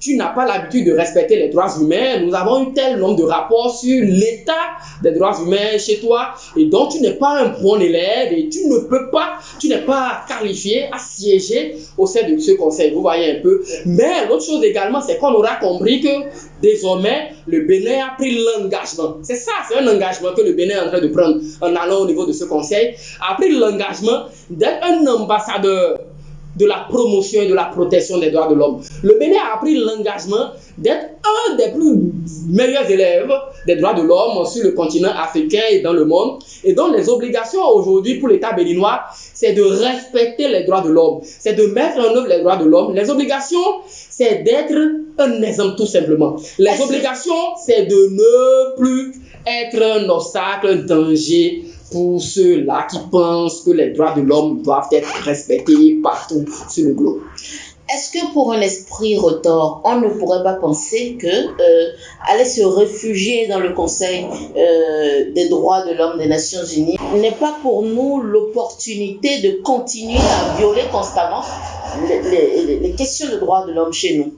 tu n'as pas l'habitude de respecter les droits humains. Nous avons eu tel nombre de rapports sur l'état des droits humains chez toi. Et donc, tu n'es pas un bon élève et tu n'es pas qualifié à siéger au sein de ce conseil. Vous voyez un peu. Mais l'autre chose également, c'est qu'on aura compris que désormais, le Bénin a pris l'engagement. C'est ça, c'est un engagement que le Bénin est en train de prendre en allant au niveau de ce conseil. A pris l'engagement d'être un ambassadeur de la promotion et de la protection des droits de l'homme. Le Bénin a pris l'engagement d'être un des plus meilleurs élèves des droits de l'homme sur le continent africain et dans le monde. Et donc, les obligations aujourd'hui pour l'État béninois, c'est de respecter les droits de l'homme, c'est de mettre en œuvre les droits de l'homme. Les obligations, c'est d'être un exemple tout simplement. Les obligations, c'est de ne plus être un obstacle, un danger pour ceux-là qui pensent que les droits de l'homme doivent être respectés partout sur le globe. Est-ce que pour un esprit retors, on ne pourrait pas penser que aller se réfugier dans le Conseil des droits de l'homme des Nations Unies n'est pas pour nous l'opportunité de continuer à violer constamment les questions de droits de l'homme chez nous?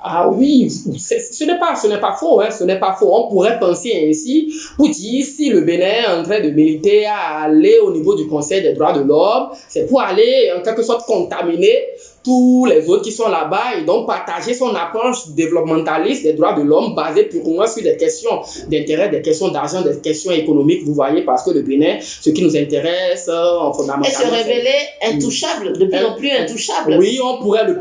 Ah oui, ce n'est pas faux, hein, ce n'est pas faux. On pourrait penser ainsi pour dire si le Bénin est en train de militer à aller au niveau du Conseil des droits de l'homme, c'est pour aller en quelque sorte contaminer tous les autres qui sont là-bas et donc partager son approche développementaliste des droits de l'homme basée purement sur des questions d'intérêt, des questions d'argent, des questions économiques, vous voyez, parce que le Bénin, ce qui nous intéresse fondamentalement... Et se révéler intouchable, de plus en plus intouchable. Oui, on pourrait le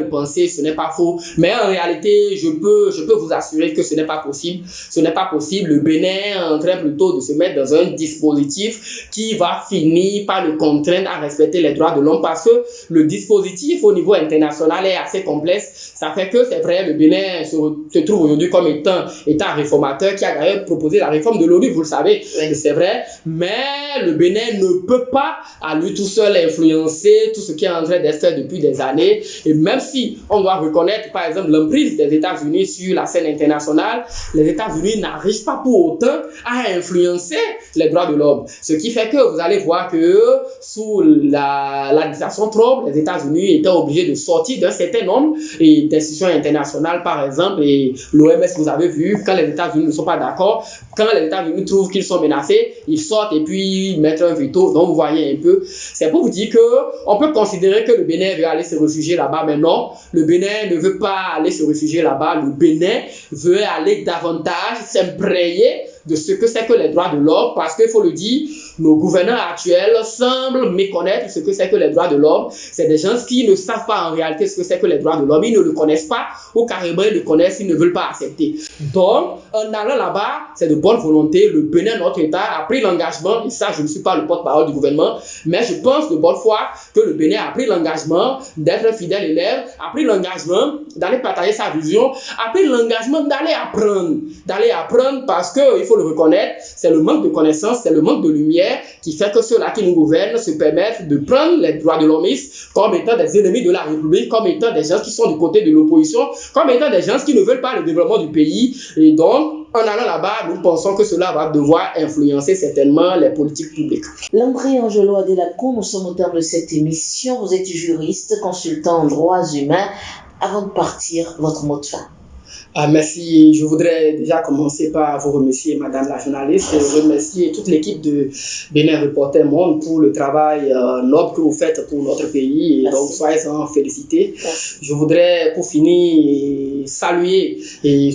penser, ce n'est pas faux, mais en réalité, je peux vous assurer que ce n'est pas possible. Ce n'est pas possible. Le Bénin est en train plutôt de se mettre dans un dispositif qui va finir par le contraindre à respecter les droits de l'homme parce que le dispositif au niveau international est assez complexe. Ça fait que c'est vrai, le Bénin se trouve aujourd'hui comme étant État réformateur qui a d'ailleurs proposé la réforme de l'ONU, vous le savez, oui. C'est vrai, mais le Bénin ne peut pas à lui tout seul influencer tout ce qui est en train d'être fait depuis des années. Et même si on doit reconnaître par exemple l'emprise des États-Unis sur la scène internationale, les États-Unis n'arrivent pas pour autant à influencer les droits de l'homme. Ce qui fait que vous allez voir que sous l'administration Trump, les États-Unis étaient obligés de sortir d'un certain nombre d'institutions internationales, par exemple, et l'OMS, vous avez vu, quand les États-Unis ne sont pas d'accord, quand les États-Unis trouvent qu'ils sont menacés, ils sortent et puis mettent un veto. Donc, vous voyez un peu, c'est pour vous dire qu'on peut considérer que le Bénin veut aller se réfugier là-bas, mais non, le Bénin ne veut pas aller se réfugier là-bas, le Bénin veut aller davantage s'imprégner de ce que c'est que les droits de l'homme, parce qu'il faut le dire, nos gouvernants actuels semblent méconnaître ce que c'est que les droits de l'homme. C'est des gens gens qui ne savent pas en réalité ce que c'est que les droits de l'homme, ils ne le connaissent pas, ou carrément ils le connaissent, ils ne veulent pas accepter. Donc, en allant là-bas, c'est de bonne volonté. Le Bénin, notre État, a pris l'engagement, et ça, je ne suis pas le porte-parole du gouvernement, mais je pense de bonne foi que le Bénin a pris l'engagement d'être un fidèle élève, a pris l'engagement d'aller partager sa vision, a pris l'engagement d'aller apprendre parce que, il faut le reconnaître, c'est le manque de connaissances, c'est le manque de lumière qui fait que ceux-là qui nous gouvernent se permettent de prendre les droits de l'homme comme étant des ennemis de la République, comme étant des gens qui sont du côté de l'opposition, comme étant des gens qui ne veulent pas le développement du pays. Et donc, en allant là-bas, nous pensons que cela va devoir influencer certainement les politiques publiques. Landry Angelo Adelacou, nous sommes au terme de cette émission. Vous êtes juriste, consultant en droits humains. Avant de partir, votre mot de fin. Merci. Je voudrais déjà commencer par vous remercier, Madame la journaliste, et remercier toute l'équipe de Bénin Reporter Monde pour le travail noble que vous faites pour notre pays. Et donc, soyez-en félicités. Je voudrais, pour finir, saluer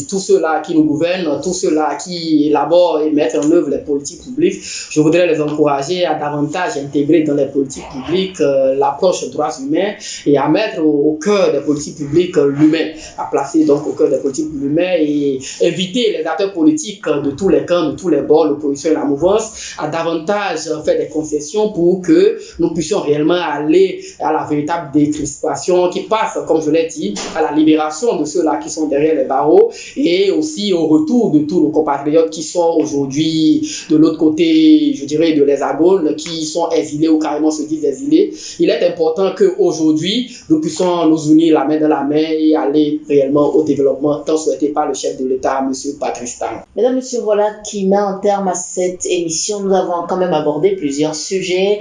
tous ceux-là qui nous gouvernent, tous ceux-là qui élaborent et mettent en œuvre les politiques publiques. Je voudrais les encourager à davantage intégrer dans les politiques publiques l'approche droits humains et à mettre au cœur des politiques publiques l'humain, à placer donc au cœur des politiques humains et inviter les acteurs politiques de tous les camps, de tous les bords, l'opposition et la mouvance, à davantage faire des concessions pour que nous puissions réellement aller à la véritable décrispation qui passe, comme je l'ai dit, à la libération de ceux-là qui sont derrière les barreaux et aussi au retour de tous nos compatriotes qui sont aujourd'hui de l'autre côté, je dirais, de l'hexagone, qui sont exilés ou carrément se disent exilés. Il est important qu'aujourd'hui, nous puissions nous unir la main dans la main et aller réellement au développement tant souhaité par le chef de l'État, M. Patrice Talon. Mesdames, Messieurs, voilà qui met un terme à cette émission. Nous avons quand même abordé plusieurs sujets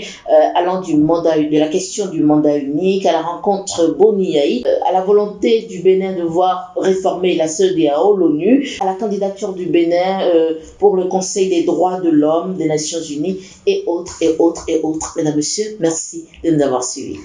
allant de la question du mandat unique à la rencontre Boni-Yaï, à la volonté du Bénin de voir réformer la CEDEAO, l'ONU, à la candidature du Bénin pour le Conseil des droits de l'homme des Nations Unies et autres, et autres, et autres. Mesdames, Messieurs, merci de nous avoir suivis.